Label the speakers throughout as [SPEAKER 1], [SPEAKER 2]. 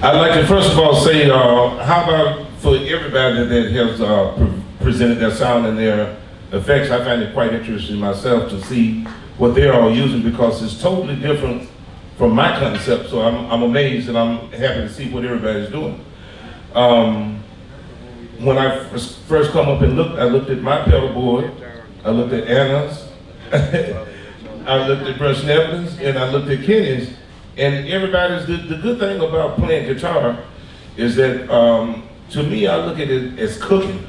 [SPEAKER 1] I'd like to first of all say, how about for everybody that has presented their sound and their effects, I find it quite interesting myself to see what they're all using, because it's totally different from my concept. So I'm amazed, and I'm happy to see what everybody's doing. When I first come up and looked, I looked at my pedal board, I looked at Anna's, I looked at Schnebelens, and I looked at Kenny's. And everybody's, the good thing about playing guitar is that, to me, I look at it as cooking.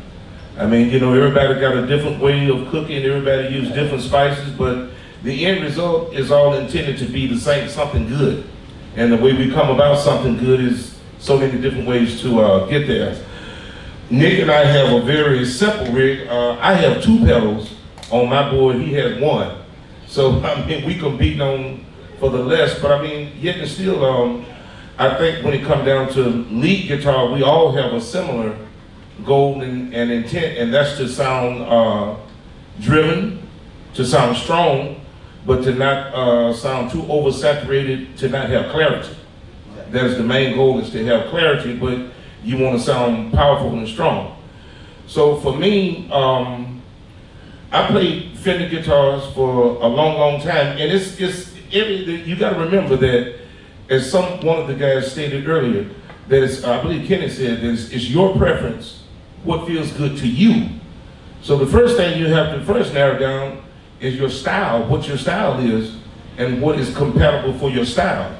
[SPEAKER 1] I mean, you know, everybody got a different way of cooking, everybody use different spices, but the end result is all intended to be the same, something good. And the way we come about something good is so many different ways to get there. Nick and I have a very simple rig. I have 2 pedals on my board, he has 1. So, I mean, we compete on for the less, but I mean, yet and still, I think when it comes down to lead guitar, we all have a similar goal and intent, and that's to sound driven, to sound strong, but to not sound too oversaturated, to not have clarity. That's the main goal, is to have clarity, but you want to sound powerful and strong. So for me, I played Fender guitars for a long, long time, and you got to remember that, as one of the guys stated earlier, that it's, I believe Kenny said, that it's your preference, what feels good to you. So the first thing you have to first narrow down is your style, what your style is, and what is compatible for your style.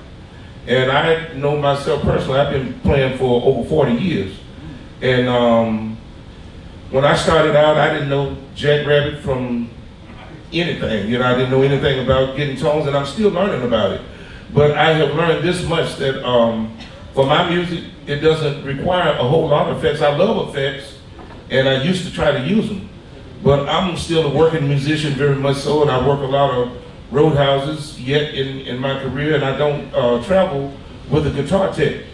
[SPEAKER 1] And I know myself personally, I've been playing for over 40 years. And when I started out, I didn't know Jackrabbit from anything. You know, I didn't know anything about getting tones, and I'm still learning about it. But I have learned this much, that for my music, it doesn't require a whole lot of effects. I love effects, and I used to try to use them. But I'm still a working musician, very much so, and I work a lot of roadhouses yet in my career, and I don't travel with a guitar tech.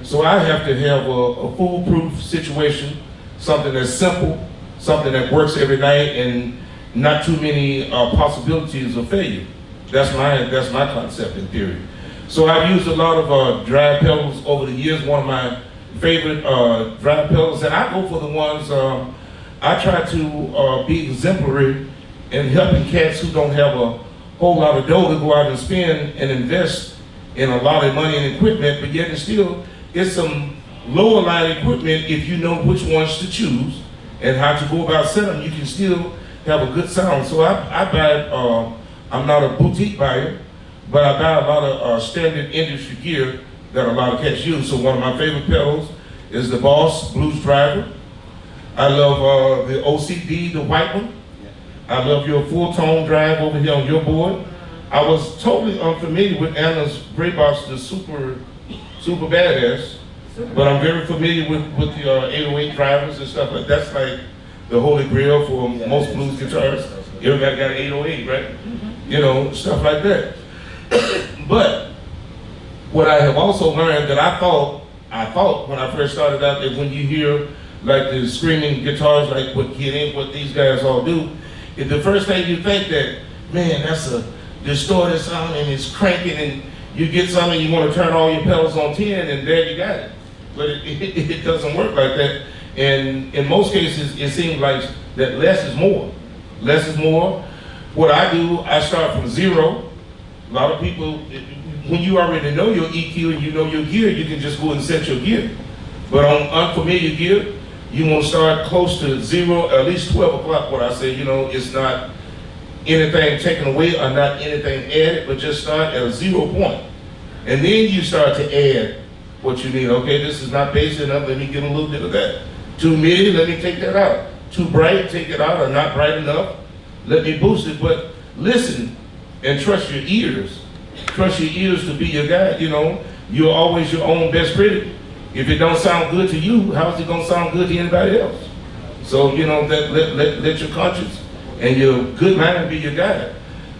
[SPEAKER 1] So I have to have a foolproof situation, something that's simple, something that works every night, and not too many possibilities of failure. That's my concept in theory. So I've used a lot of drive pedals over the years. One of my favorite drive pedals, and I go for the ones, I try to be exemplary in helping cats who don't have a whole lot of dough to go out and spend and invest in a lot of money and equipment, but yet and still it's some lower line equipment. If you know which ones to choose and how to go about setting them, you can still have a good sound. So I buy, I'm not a boutique buyer, but I buy a lot of standard industry gear that a lot of cats use. So one of my favorite pedals is the Boss Blues Driver. I love the OCD, the white one. I love your full tone drive over here on your board. I was totally unfamiliar with Anna's Gray Box, the super badass, but I'm very familiar with the 808 drivers and stuff like that. That's like the holy grail for most blues guitarists. Everybody got an 808, right? You know, stuff like that. But what I have also learned that I thought when I first started out, that when you hear like the screaming guitars, like what these guys all do, the first thing you think that, man, that's a distorted sound and it's cranking, and you get something, you want to turn all your pedals on 10 and there you got it. But it doesn't work like that. And in most cases, it seems like that less is more. Less is more. What I do, I start from 0. A lot of people, when you already know your EQ and you know your gear, you can just go and set your gear. But on unfamiliar gear, you want to start close to 0, at least 12 o'clock, what I say, you know, it's not anything taken away or not anything added, but just start at a 0 point. And then you start to add what you need. Okay, this is not bass enough, let me get a little bit of that. Too MIDI, let me take that out. Too bright, take it out, or not bright enough, let me boost it. But listen and trust your ears. Trust your ears to be your guide, you know. You're always your own best critic. If it don't sound good to you, how's it gonna sound good to anybody else? So, you know, let your conscience and your good mind be your guide.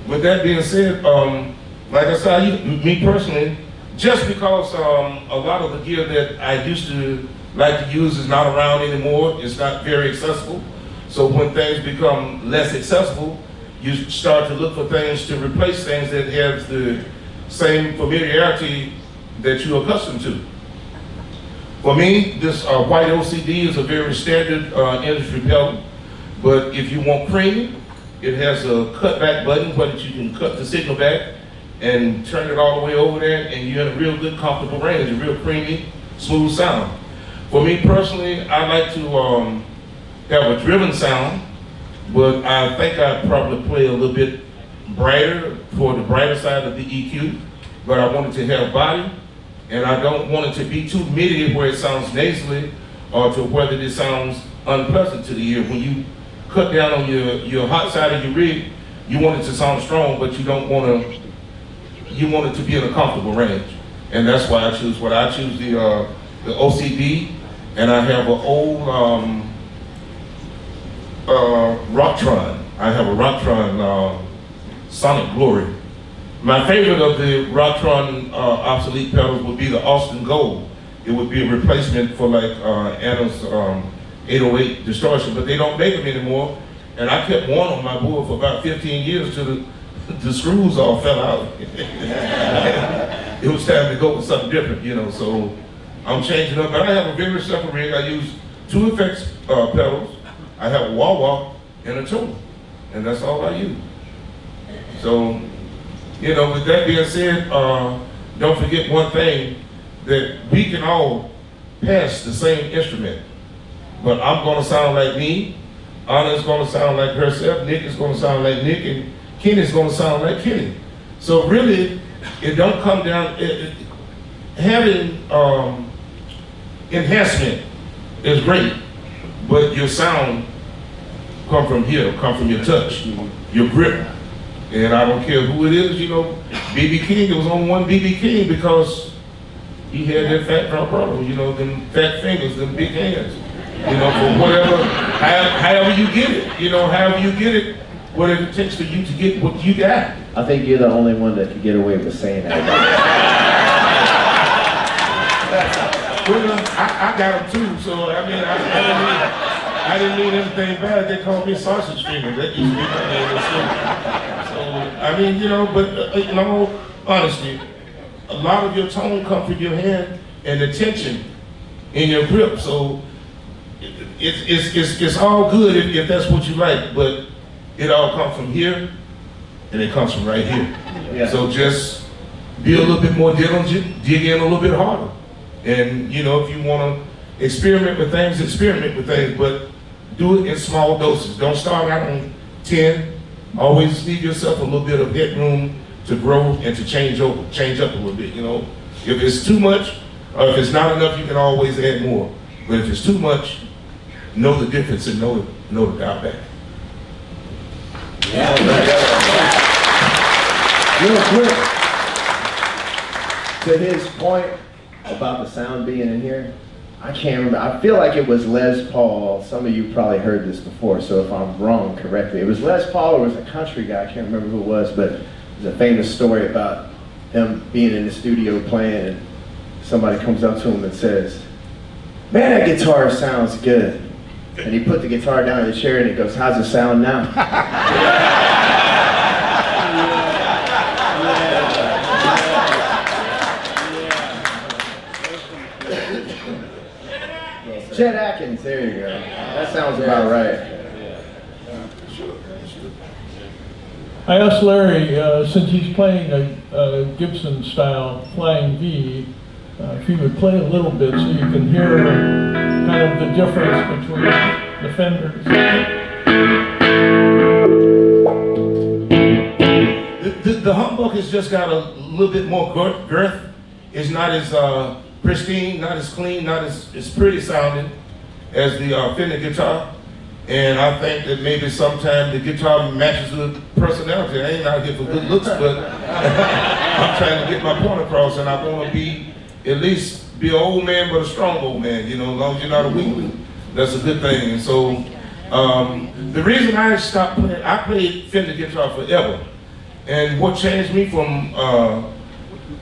[SPEAKER 1] With that being said, like I said, me personally, just because a lot of the gear that I used to like to use is not around anymore, it's not very accessible. So when things become less accessible, you start to look for things to replace things that have the same familiarity that you're accustomed to. For me, this white OCD is a very standard industry pedal, but if you want premium, it has a cutback button where you can cut the signal back and turn it all the way over there, and you're in a real good, comfortable range, a real creamy, smooth sound. For me personally, I like to have a driven sound, but I think I'd probably play a little bit brighter, toward the brighter side of the EQ, but I want it to have body, and I don't want it to be too midi where it sounds nasally, or to whether it sounds unpleasant to the ear. When you cut down on your hot side of your rig, you want it to sound strong, but you don't want to, you want it to be in a comfortable range. And that's why I choose what I choose, the OCD, and I have an old Rocktron. I have a Rocktron Sonic Glory. My favorite of the Rocktron obsolete pedals would be the Austin Gold. It would be a replacement for like Anna's 808 distortion, but they don't make them anymore. And I kept one on my board for about 15 years till the screws all fell out. It was time to go with something different, you know, so I'm changing up. But I have a very simple rig. I use 2 effects pedals. I have a wah-wah and a tuner, and that's all I use. So, you know, with that being said, don't forget one thing, that we can all pass the same instrument, but I'm gonna sound like me, Anna's gonna sound like herself, Nick is gonna sound like Nick, and Kenny's gonna sound like Kenny. So really, it don't come down, having enhancement is great, but your sound come from here, come from your touch, your grip. And I don't care who it is, you know, B.B. King, it was on one B.B. King because he had that fat drum brother, you know, them fat fingers, them big hands. You know, for whatever, however you get it, you know, however you get it, whatever it takes for you to get what you got.
[SPEAKER 2] I think you're the only one that can get away with saying that.
[SPEAKER 1] Well, I got them too, so I mean, I didn't mean anything bad. They called me sausage finger. That used to be my name. So, I mean, you know, but in all honesty, a lot of your tone comes from your hand and the tension in your grip. So it's all good if that's what you like, but it all comes from here and it comes from right here. Yeah. So just be a little bit more diligent, dig in a little bit harder. And you know, if you want to experiment with things, but do it in small doses. Don't start out on 10. Always leave yourself a little bit of headroom to grow and to change up a little bit, you know. If it's too much, or if it's not enough, you can always add more. But if it's too much, know the difference and know to dial back.
[SPEAKER 2] Yeah. Real quick, to his point about the sound being in here, I can't remember. I feel like it was Les Paul. Some of you probably heard this before, so if I'm wrong, correct me. It was Les Paul or it was a country guy, I can't remember who it was, but there's a famous story about him being in the studio playing and somebody comes up to him and says, "Man, that guitar sounds good." And he put the guitar down in the chair and he goes, "How's it sound now?" Chet Atkins, there you go. That sounds about right.
[SPEAKER 3] I asked Larry, since he's playing a Gibson style Flying V, if he would play a little bit so you can hear kind of the difference between the Fenders.
[SPEAKER 1] The Humbuck has just got a little bit more girth. It's not as pristine, not as clean, not as pretty sounding as the Fender guitar. And I think that maybe sometimes the guitar matches the personality. I ain't out here for good looks, but I'm trying to get my point across, and I want to be, at least be an old man, but a strong old man, you know, as long as you're not a weakling. That's a good thing. And so the reason I stopped playing, I played Fender guitar forever. And what changed me from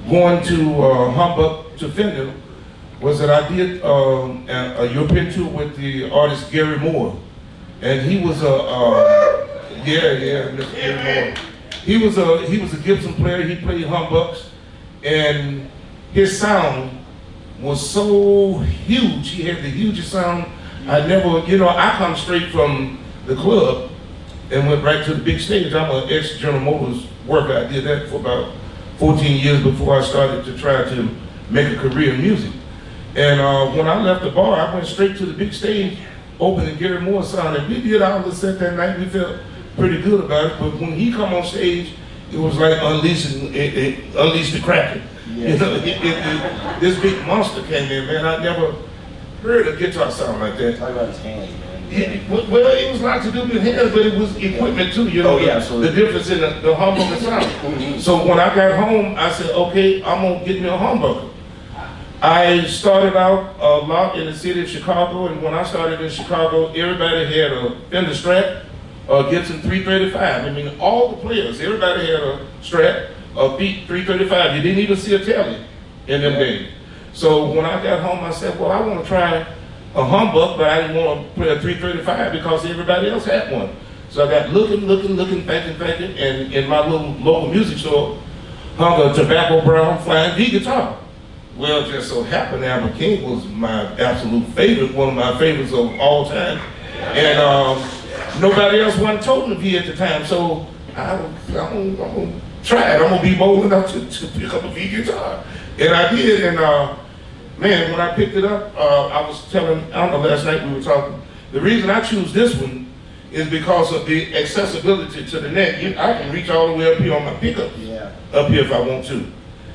[SPEAKER 1] going to Humbuck to Fender was that I did a European tour with the artist Gary Moore. And he was Mr. Gary Moore. He was a Gibson player. He played Humbucks, and his sound was so huge. He had the hugest sound. I never, you know, I come straight from the club and went right to the big stage. I'm an ex-General Motors worker. I did that for about 14 years before I started to try to make a career in music. And when I left the bar, I went straight to the big stage, opening Gary Moore's sound, and we did all the set that night. We felt pretty good about it, but when he come on stage, it was like unleashing the Kraken. Yeah. You know, this big monster came in, man. I never heard a guitar sound like that.
[SPEAKER 2] Talk about his hands, man.
[SPEAKER 1] Well, it was not to do with hands, but it was equipment too, you know, the difference in the humbucker sound. So when I got home, I said, okay, I'm gonna get me a humbucker. I started out a lot in the city of Chicago, and when I started in Chicago, everybody had a Fender Strat, a Gibson 335. I mean, all the players, everybody had a Strat, a Beat 335. You didn't even see a telly in them days. So when I got home, I said, well, I want to try a humbuck, but I didn't want to play a 335 because everybody else had one. So I got looking, thinking, and in my little local music store hung a tobacco brown flying V guitar. Well, just so happened Albert King was my absolute favorite, one of my favorites of all time. And nobody else wanted toting a V at the time, so I'm gonna try it. I'm gonna be bold enough to pick up a V guitar. And I did, and man, when I picked it up, I was telling Alma last night, we were talking, the reason I choose this one is because of the accessibility to the neck. I can reach all the way up here on my pickup, up here if I want to.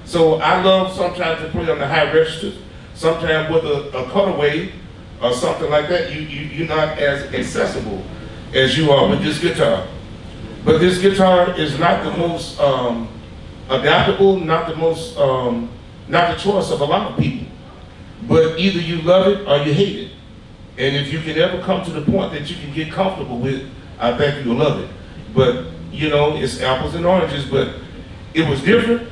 [SPEAKER 1] So I love sometimes to play on the high registers, sometimes with a cutaway or something like that. You're not as accessible as you are with this guitar. But this guitar is not the most adaptable, not the choice of a lot of people. But either you love it or you hate it. And if you can ever come to the point that you can get comfortable with, I think you'll love it. But, you know, it's apples and oranges, but it was different,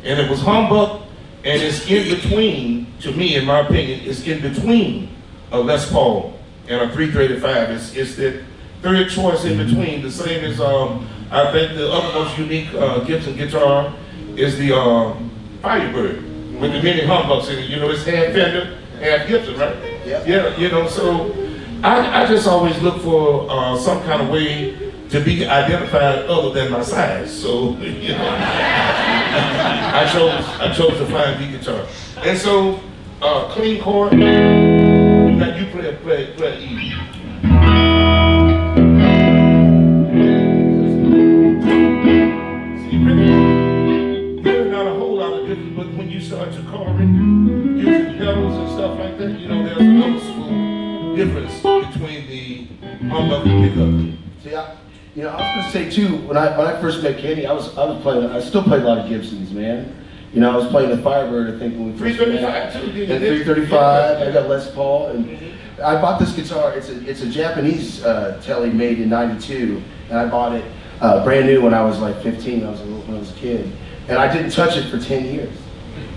[SPEAKER 1] and it was humbuck, and it's in between, to me, in my opinion, it's in between a Les Paul and a 335. It's the third choice in between, the same as, I think the other most unique Gibson guitar is the Firebird, with the many humbucks in it. You know, it's half Fender, half Gibson, right? Yeah, you know, so I just always look for some kind of way to be identified other than my size. So, you know, I chose to find the guitar. And so, clean chord, now you play E. See, really not a whole lot of difference, but when you start to chording, using pedals and stuff like that, you know, there's a noticeable difference between the humbuck and pickup.
[SPEAKER 4] See, you know, I was gonna say too, when I first met Kenny, I still play a lot of Gibsons, man. You know, I was playing the Firebird, I think, when we first met.
[SPEAKER 1] 335 too,
[SPEAKER 4] and 335, I got Les Paul, and I bought this guitar. It's a Japanese telly made in '92, and I bought it brand new when I was like 15. When I was a kid, and I didn't touch it for 10 years.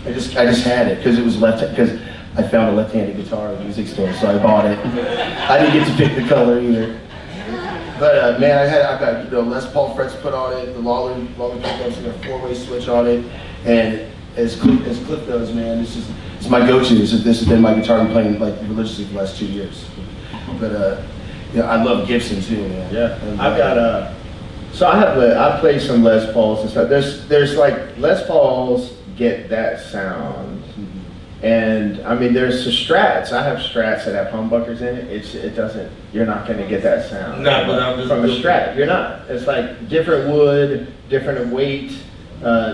[SPEAKER 4] I just had it because it was because I found a left-handed guitar at a music store, so I bought it. I didn't get to pick the color either. But man, I got, you know, Les Paul frets put on it, the Lawler pickups, and a 4-way switch on it, and as Cliff knows, man, it's my go-to. This has been my guitar. I'm playing like religiously for the last 2 years. But yeah, I love Gibson too, man.
[SPEAKER 2] Yeah,
[SPEAKER 4] and,
[SPEAKER 2] I've got so I play some Les Pauls and stuff. There's like Les Pauls get that sound. And I mean, there's the Strats. I have Strats that have humbuckers in it. It doesn't. You're not going to get that sound from a Strat. You're not. It's like different wood, different weight,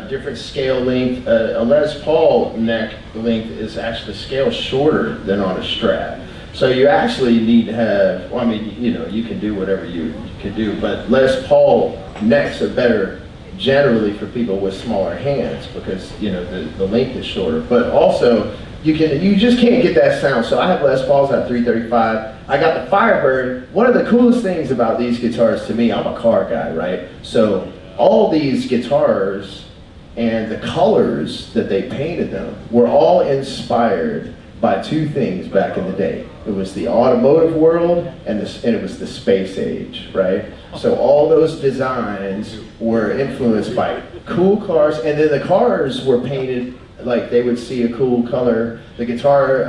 [SPEAKER 2] different scale length. A Les Paul neck length is actually scale shorter than on a Strat. So you actually need to have. Well, I mean, you know, you can do whatever you can do, but Les Paul necks are better generally for people with smaller hands because, you know, the length is shorter. But also, you just can't get that sound. So I have Les Pauls, I have 335. I got the Firebird. One of the coolest things about these guitars to me, I'm a car guy, right? So all these guitars and the colors that they painted them were all inspired by two things back in the day. It was the automotive world and it was the space age, right? So all those designs were influenced by cool cars, and then the cars were painted like they would see a cool color. The guitar,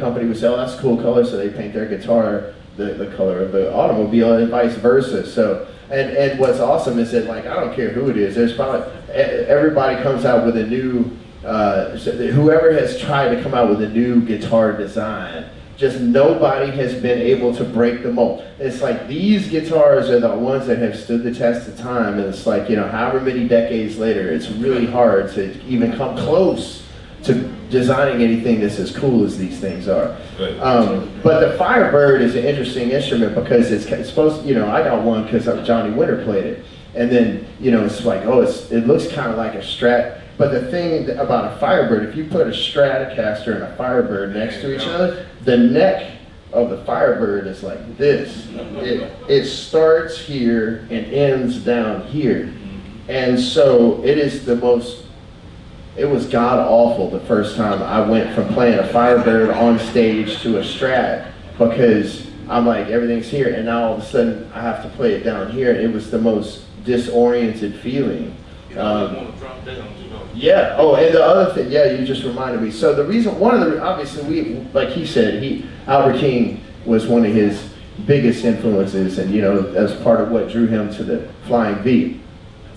[SPEAKER 2] company would say, "Oh, that's a cool color," so they paint their guitar the color of the automobile, and vice versa. So, and what's awesome is that, like, I don't care who it is. There's probably everybody comes out with a new. Whoever has tried to come out with a new guitar design, just nobody has been able to break the mold. It's like these guitars are the ones that have stood the test of time, and it's like, however many decades later, it's really hard to even come close to designing anything that's as cool as these things are. But the Firebird is an interesting instrument because it's supposed to, I got one because Johnny Winter played it. And then, it's like, it looks kind of like a Strat. But the thing about a Firebird, if you put a Stratocaster and a Firebird next to each other, the neck of the Firebird is like this. It starts here and ends down here. And so it was god awful the first time I went from playing a Firebird on stage to a Strat, because I'm like, everything's here, and now all of a sudden I have to play it down here. It was the most disoriented feeling. Yeah. Oh, and the other thing, you just reminded me. So obviously like he said, Albert King was one of his biggest influences, and as part of what drew him to the Flying V.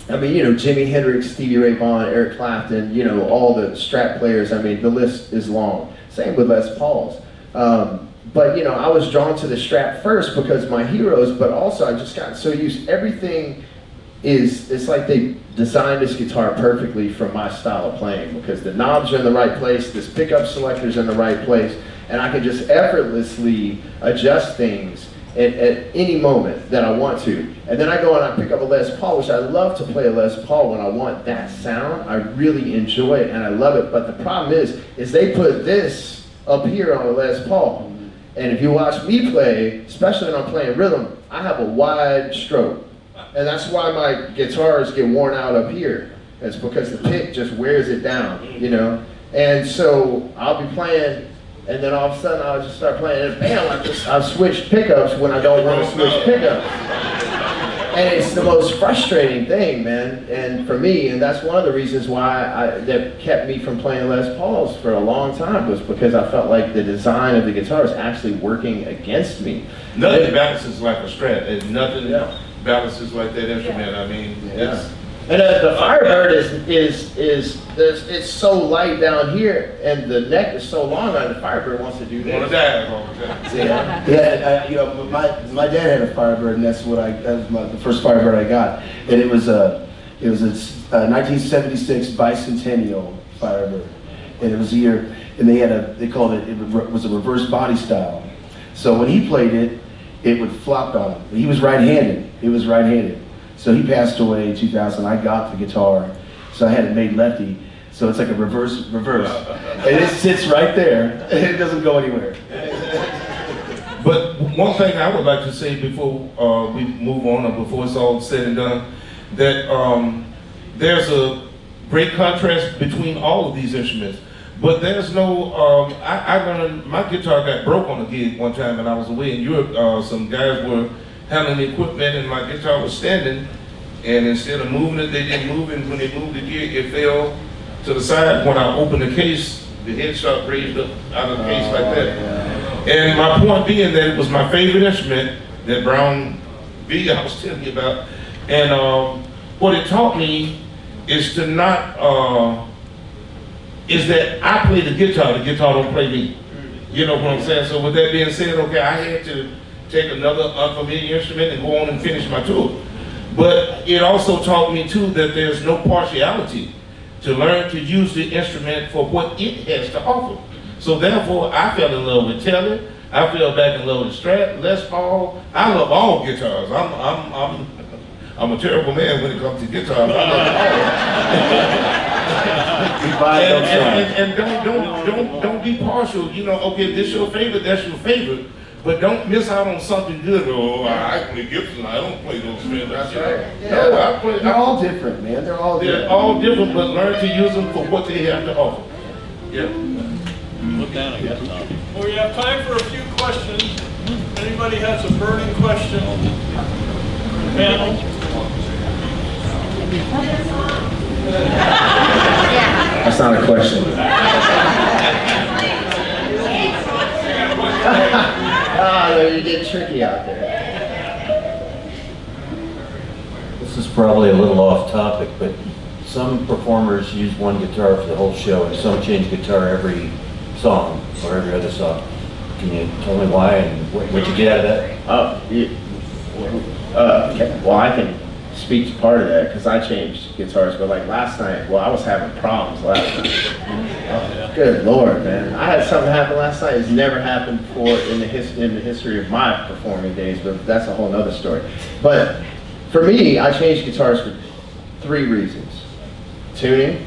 [SPEAKER 2] I mean, Jimi Hendrix, Stevie Ray Vaughan, Eric Clapton, all the Strat players. I mean, the list is long. Same with Les Pauls. But I was drawn to the Strat first because my heroes, but also I just got so used. Everything it's like they designed this guitar perfectly for my style of playing, because the knobs are in the right place, this pickup selector's in the right place, and I can just effortlessly adjust things at any moment that I want to. And then I go and I pick up a Les Paul, which I love to play a Les Paul when I want that sound. I really enjoy it and I love it, but the problem is they put this up here on a Les Paul. And if you watch me play, especially when I'm playing rhythm, I have a wide stroke. And that's why my guitars get worn out up here. It's because the pick just wears it down, And so I'll be playing, and then all of a sudden I'll just start playing, and bam, I've switched pickups when I don't want to switch pickups. And it's the most frustrating thing, man, and for me, and that's one of the reasons why that kept me from playing Les Pauls for a long time, was because I felt like the design of the guitar is actually working against me.
[SPEAKER 1] Nothing balances like a Strat. There's nothing balances like that instrument. I mean,
[SPEAKER 2] and the Firebird it's so light down here, and the neck is so long that the Firebird wants to do this.
[SPEAKER 4] My dad had a Firebird, and that was the first Firebird I got, and it was a 1976 bicentennial Firebird, and it was a year, and they called it was a reverse body style. So when he played it, it would flop on him. He was right-handed. So he passed away in 2000. I got the guitar, so I had it made lefty. So it's like a reverse. And it sits right there, and it doesn't go anywhere.
[SPEAKER 1] But one thing I would like to say before we move on, or before it's all said and done, that there's a great contrast between all of these instruments. But there's no, I learned, my guitar got broke on a gig one time and I was away in Europe. Some guys were handling the equipment and my guitar was standing, and instead of moving it, they didn't move it. And when they moved the gig, it fell to the side. When I opened the case, the headstock raised up out of the case like that. And my point being that it was my favorite instrument, that brown V I was telling you about. And what it taught me is to not, is that I play the guitar don't play me. You know what I'm saying? So with that being said, okay, I had to take another unfamiliar instrument and go on and finish my tour. But it also taught me too that there's no partiality, to learn to use the instrument for what it has to offer. So therefore, I fell in love with Taylor. I fell back in love with Strat, Les Paul. I love all guitars. I'm a terrible man when it comes to guitars. I love and don't be partial. Okay, this your favorite, that's your favorite. But don't miss out on something good. Oh, I play Gibson, I don't play those strings. That's right. No,
[SPEAKER 4] they're all different, man. They're all
[SPEAKER 1] different, but learn to use them for what they have to offer. Yeah.
[SPEAKER 5] Look down, I guess, Tom.
[SPEAKER 3] Well, we have time for a few questions. If anybody has a burning question, panel.
[SPEAKER 4] I
[SPEAKER 2] not a question. Oh, you're getting tricky out there.
[SPEAKER 5] This is probably a little off topic, but some performers use one guitar for the whole show, and some change guitar every song or every other song. Can you tell me why and what you get out of that?
[SPEAKER 2] Okay. Well, I can speak to part of that because I changed guitars, but like last night, well, I was having problems last night. Oh, good Lord, man. I had something happen last night. It's never happened before in the history of my performing days, but that's a whole nother story. But for me, I changed guitars for 3 reasons. Tuning.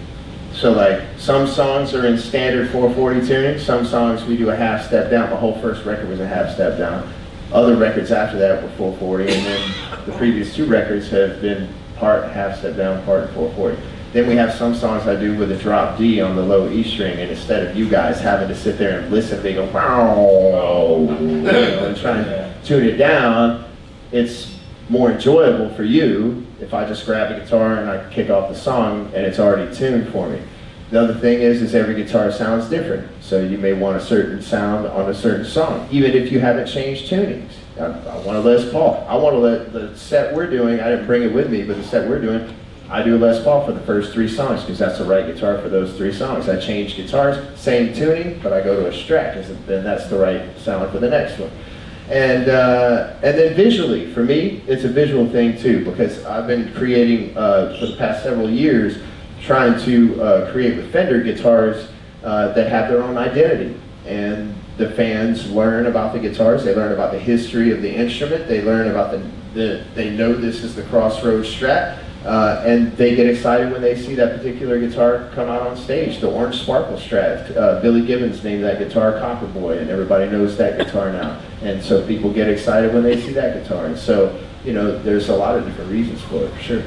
[SPEAKER 2] So like some songs are in standard 440 tuning. Some songs we do a half step down. My whole first record was a half step down. Other records after that were 440, and then the previous 2 records have been part half step down, part 440. Then we have some songs I do with a drop D on the low E string, and instead of you guys having to sit there and listen, they go wow, and trying to tune it down, it's more enjoyable for you if I just grab a guitar and I kick off the song and it's already tuned for me. The other thing is every guitar sounds different. So you may want a certain sound on a certain song, even if you haven't changed tunings. I want a Les Paul. I want to let the set we're doing, I didn't bring it with me, but the set we're doing, I do a Les Paul for the first 3 songs because that's the right guitar for those 3 songs. I change guitars, same tuning, but I go to a Strat because then that's the right sound for the next one. And then visually, for me, it's a visual thing too, because I've been creating for the past several years, trying to create with Fender guitars that have their own identity. And the fans learn about the guitars, they learn about the history of the instrument, they learn about they know this is the Crossroads Strat, and they get excited when they see that particular guitar come out on stage. The Orange Sparkle Strat, Billy Gibbons named that guitar Copper Boy, and everybody knows that guitar now. And so people get excited when they see that guitar. And so, you know, there's a lot of different reasons for it, for sure.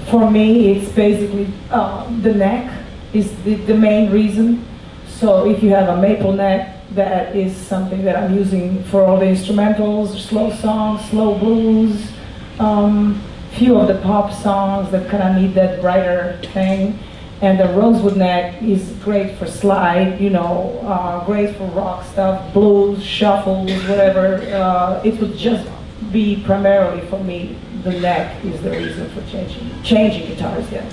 [SPEAKER 6] For me, it's basically the neck is the main reason. So if you have a maple neck, that is something that I'm using for all the instrumentals, slow songs, slow blues, few of the pop songs that kind of need that brighter thing. And the rosewood neck is great for slide, you know, great for rock stuff, blues, shuffles, whatever. It would just be primarily for me, the neck is the reason for changing guitars, yeah.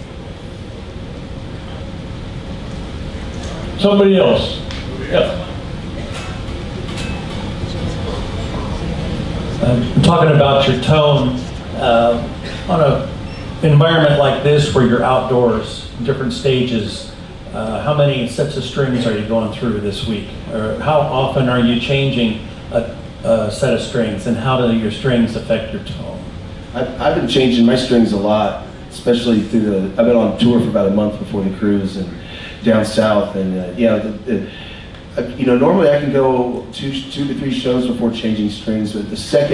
[SPEAKER 3] Somebody else? Yeah. Talking about your tone, on an environment like this where you're outdoors, different stages, how many sets of strings are you going through this week? Or how often are you changing a set of strings, and how do your strings affect your tone?
[SPEAKER 4] I've been changing my strings a lot, especially through I've been on tour for about a month before the cruise and down south, and you know, normally I can go 2 to 3 shows before changing strings, but the second